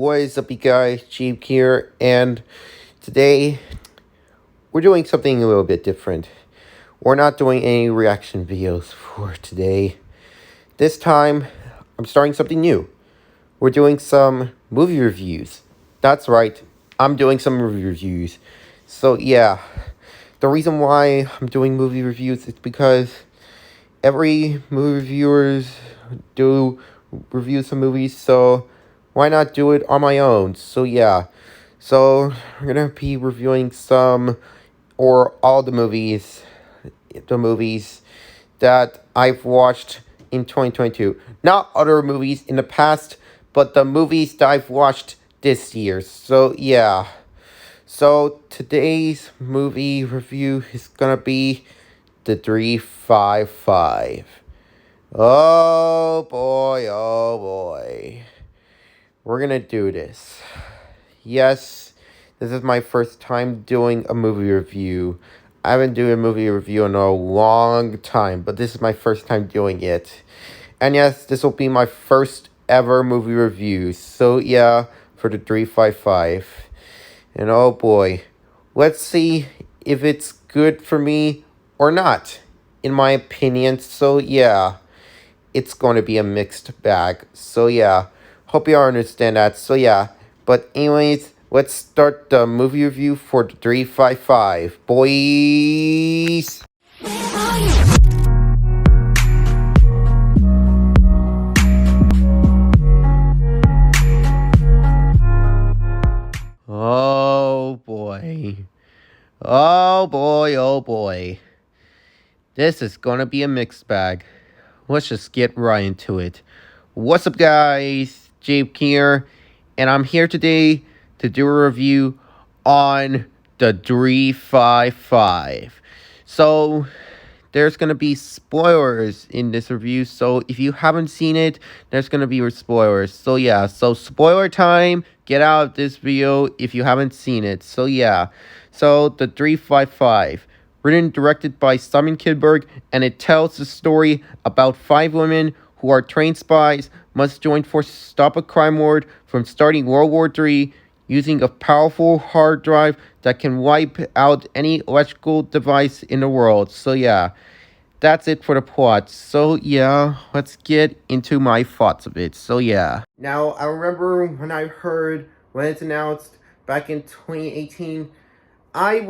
what is up, you guys? Jeep here, and today we're doing something a little bit different. We're not doing any reaction videos for today. This time, I'm starting something new. We're doing some movie reviews. That's right, I'm doing some movie reviews. So yeah, the reason why I'm doing movie reviews is because every movie reviewers do reviews of movies, so why not do it on my own? So yeah, so we're gonna be reviewing some or all the movies that I've watched in 2022. Not other movies in the past, but the movies that I've watched this year. So yeah. So today's movie review is gonna be the 355. Oh boy, oh boy. We're gonna do this. Yes, this is my first time doing a movie review. I haven't done a movie review in a long time, but this is my first time doing it. And yes, this will be my first ever movie review. So yeah, for the 355. And oh boy, let's see if it's good for me or not, in my opinion. So yeah, it's going to be a mixed bag. So yeah, hope you all understand that. So yeah, but anyways, let's start the movie review for the 355, boys. Oh boy. Oh boy, oh boy. This is gonna be a mixed bag. Let's just get right into it. What's up, guys? Jape here, and I'm here today to do a review on the 355. So, there's gonna be spoilers in this review, so if you haven't seen it, there's gonna be spoilers. So yeah, so spoiler time, get out of this video if you haven't seen it. So yeah, so the 355, written and directed by Simon Kinberg, and it tells the story about 5 women who are trained spies, must join forces to stop a crime lord from starting World War III using a powerful hard drive that can wipe out any electrical device in the world. So yeah, that's it for the plot. So yeah, let's get into my thoughts of it. So yeah. Now, I remember when it's announced back in 2018, I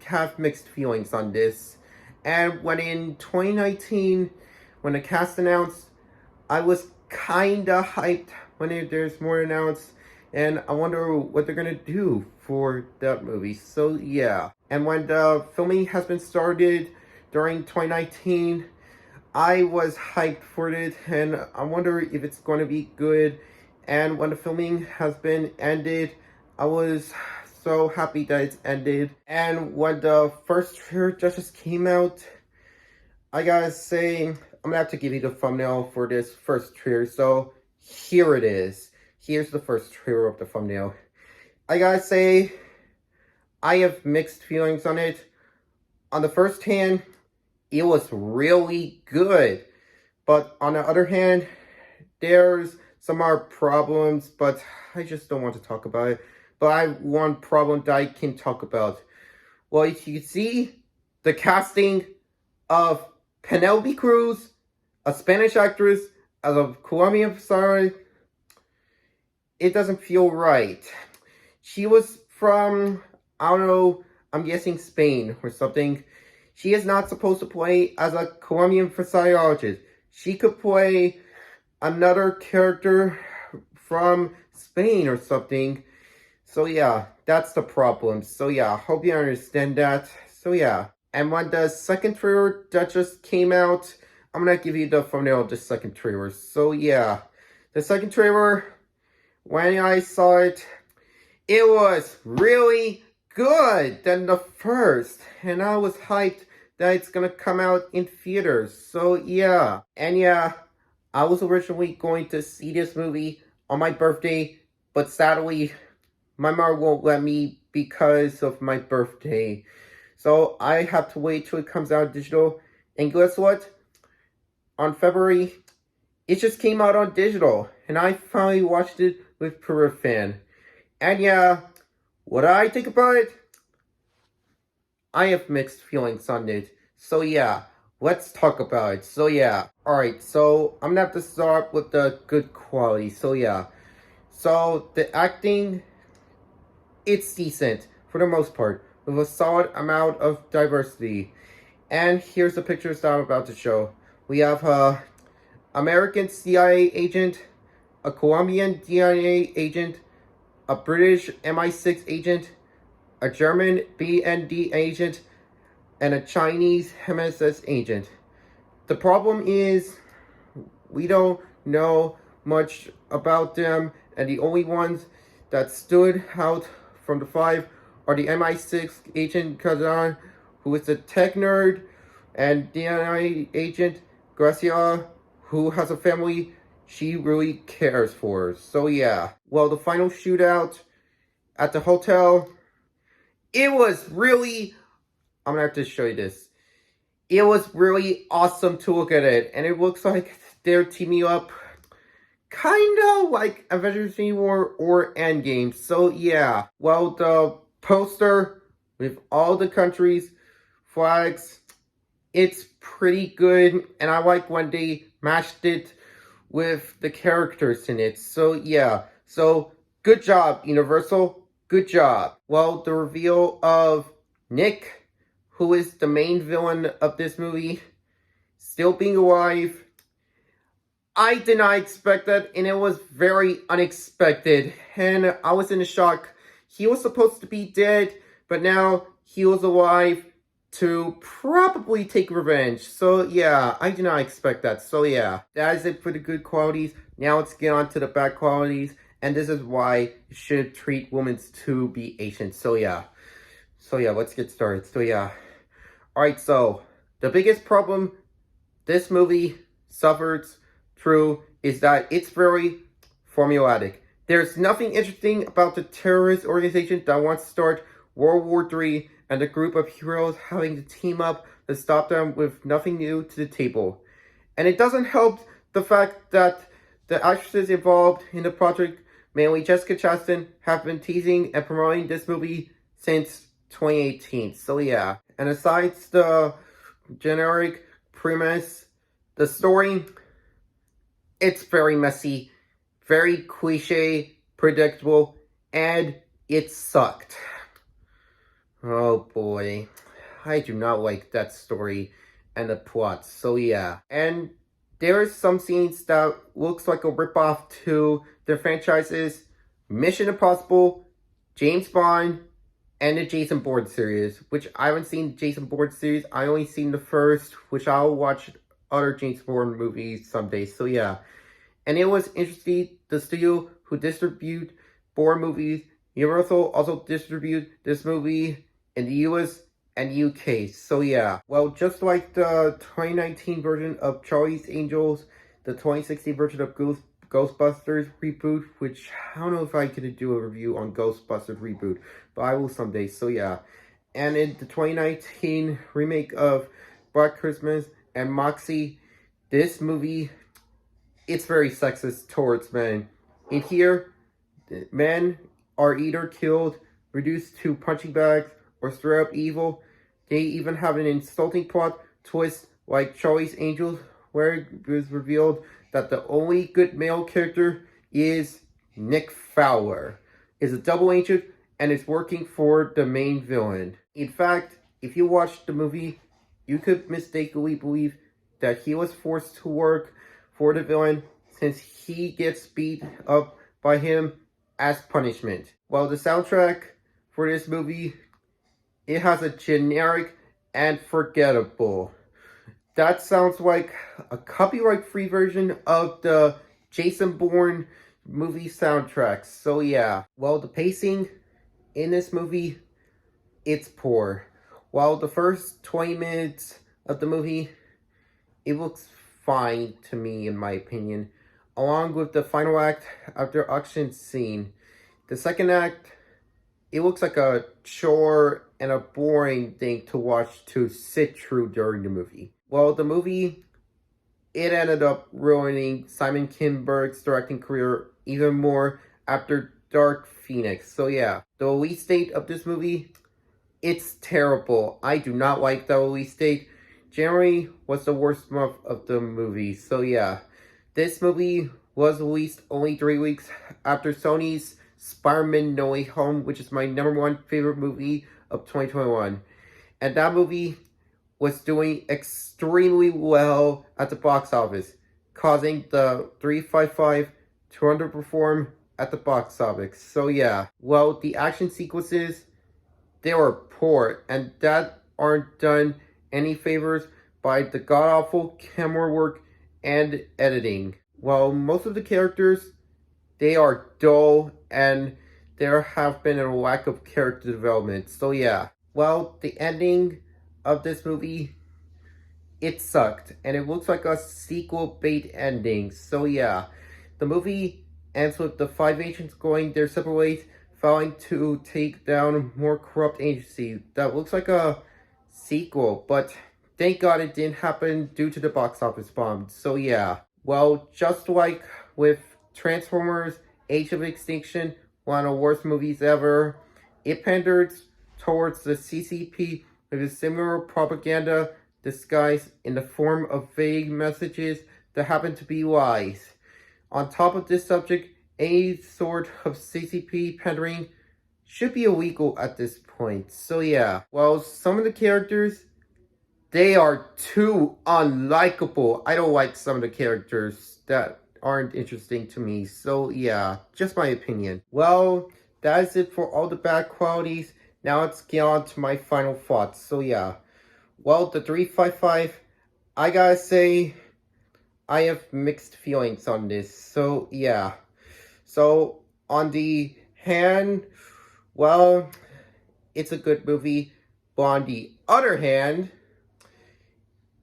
have mixed feelings on this. And when in 2019, when the cast announced, I was kinda hyped when there's more announced, and I wonder what they're gonna do for that movie. So yeah, and when the filming has been started during 2019, I was hyped for it, and I wonder if it's going to be good. And when the filming has been ended, I was so happy that it's ended. And when the first trailer just came out, I gotta say, I'm gonna have to give you the thumbnail for this first trailer. So here it is. Here's the first trailer of the thumbnail. I gotta say, I have mixed feelings on it. On the first hand, it was really good. But on the other hand, there's some more problems, but I just don't want to talk about it. But I have one problem that I can talk about. Well, if you can see the casting of Penelope Cruz, a Spanish actress, as a Colombian sorry, it doesn't feel right. She was from, I don't know, I'm guessing Spain or something. She is not supposed to play as a Colombian physiologist. She could play another character from Spain or something. So yeah, that's the problem. So yeah, hope you understand that. So yeah. And when the second trailer that just came out, I'm gonna give you the thumbnail of the second trailer. So yeah, the second trailer, when I saw it, it was really good than the first. And I was hyped that it's gonna come out in theaters. So yeah. And yeah, I was originally going to see this movie on my birthday, but sadly, my mom won't let me because of my birthday. So I have to wait till it comes out digital. And guess what? On February, it just came out on digital. and I finally watched it with Pura Fan. And yeah, what I think about it, I have mixed feelings on it. So yeah, let's talk about it. So yeah, alright, so I'm gonna have to start with the good quality. So yeah, so the acting, it's decent for the most part, with a solid amount of diversity. And here's the pictures that I'm about to show. We have a American CIA agent, a Colombian DNA agent, a British MI6 agent, a German BND agent, and a Chinese MSS agent. The problem is, we don't know much about them, and the only ones that stood out from the five are the MI6 agent Kazan, who is a tech nerd, and DNA agent Gracia, who has a family she really cares for. So yeah, well, the final shootout at the hotel, it was really, I'm gonna have to show you this. It was really awesome to look at it, and it looks like they're teaming up kind of like Avengers Infinity War or Endgame. So yeah, well, the poster with all the countries' flags, it's pretty good, and I like when they matched it with the characters in it. So yeah, so good job, Universal. Good job. Well, the reveal of Nick, who is the main villain of this movie, still being alive, I did not expect that, and it was very unexpected, and I was in a shock. He was supposed to be dead, but now he was alive to probably take revenge. So yeah, I did not expect that. So yeah, that is it for the good qualities. Now let's get on to the bad qualities, and this is why you should treat women to be Asian. So yeah, let's get started. So yeah, alright, so the biggest problem this movie suffers through is that it's very formulaic. There's nothing interesting about the terrorist organization that wants to start World War III and a group of heroes having to team up to stop them with nothing new to the table. And it doesn't help the fact that the actresses involved in the project, mainly Jessica Chastain, have been teasing and promoting this movie since 2018. So yeah, and aside the generic premise, the story, it's very messy, very cliche, predictable, and it sucked. Oh boy, I do not like that story and the plot. So yeah, and there's some scenes that looks like a ripoff to the franchises Mission Impossible, James Bond, and the Jason Bourne series, which I haven't seen the Jason Bourne series. I only seen the first, which I'll watch other James Bourne movies someday. So yeah, and it was interesting. The studio who distribute Bourne movies, Universal, also distribute this movie in the US and UK. So yeah, well, just like the 2019 version of Charlie's Angels, the 2016 version of Ghostbusters reboot, which I don't know if I could do a review on Ghostbusters reboot, but I will someday. So yeah, and in the 2019 remake of Black Christmas and Moxie, this movie, it's very sexist towards men. In here, men are either killed, reduced to punching bags, or straight up evil. They even have an insulting plot twist like Charlie's Angels, where it was revealed that the only good male character is Nick Fowler. Is a double agent and is working for the main villain. In fact, if you watch the movie, you could mistakenly believe that he was forced to work for the villain since he gets beat up by him as punishment. While the soundtrack for this movie, it has a generic and forgettable. That sounds like a copyright-free version of the Jason Bourne movie soundtrack. So yeah, well, the pacing in this movie, it's poor. While the first 20 minutes of the movie, it looks fine to me, in my opinion, along with the final act after auction scene. The second act, it looks like a chore and a boring thing to watch to sit through during the movie. Well, the movie, it ended up ruining Simon Kinberg's directing career even more after Dark Phoenix. So yeah, the release date of this movie, it's terrible. I do not like the release date. January was the worst month of the movie. So yeah, this movie was released only 3 weeks after Sony's Spider-Man No Way Home, which is my #1 favorite movie of 2021. And that movie was doing extremely well at the box office, causing the 355 to underperform at the box office. So yeah, well, the action sequences, they were poor, and that aren't done any favors by the god-awful camera work and editing. While most of the characters, they are dull, and there have been a lack of character development. So yeah, well, the ending of this movie, it sucked, and it looks like a sequel bait ending. So yeah, the movie ends with the 5 agents going their separate ways, vowing to take down a more corrupt agency. That looks like a sequel, but thank God it didn't happen due to the box office bomb. So yeah, well, just like with Transformers Age of Extinction, one of the worst movies ever, it pandered towards the CCP with a similar propaganda disguised in the form of vague messages that happen to be lies. On top of this subject, any sort of CCP pandering should be illegal at this point. So yeah, well, some of the characters, they are too unlikable. I don't like some of the characters that aren't interesting to me. So yeah, just my opinion. Well, that is it for all the bad qualities. Now let's get on to my final thoughts. So yeah, well, the 355, I gotta say, I have mixed feelings on this. So yeah, so on the hand, well, it's a good movie, but on the other hand,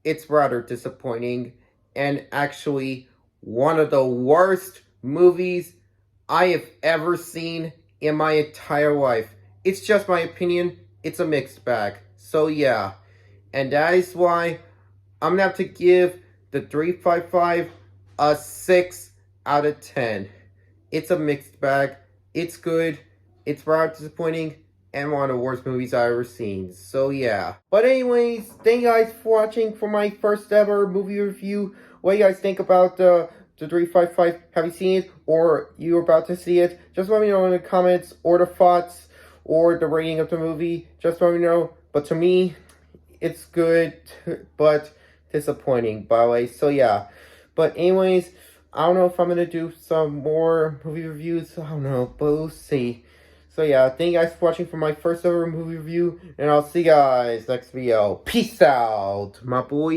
it's rather disappointing, and actually one of the worst movies I have ever seen in my entire life. It's just my opinion, it's a mixed bag. So yeah, and that is why I'm gonna have to give the 355 a 6 out of 10. It's a mixed bag, it's good, it's rather disappointing, and one of the worst movies I've ever seen. So yeah. But anyways, thank you guys for watching for my first ever movie review. What do you guys think about the 355? Have you seen it, or you're about to see it? Just let me know in the comments, or the thoughts, or the rating of the movie. Just let me know. But to me, it's good, but disappointing, by the way. So yeah. But anyways, I don't know if I'm going to do some more movie reviews. I don't know, but we'll see. So yeah, thank you guys for watching for my first ever movie review, and I'll see you guys next video. Peace out, my boy.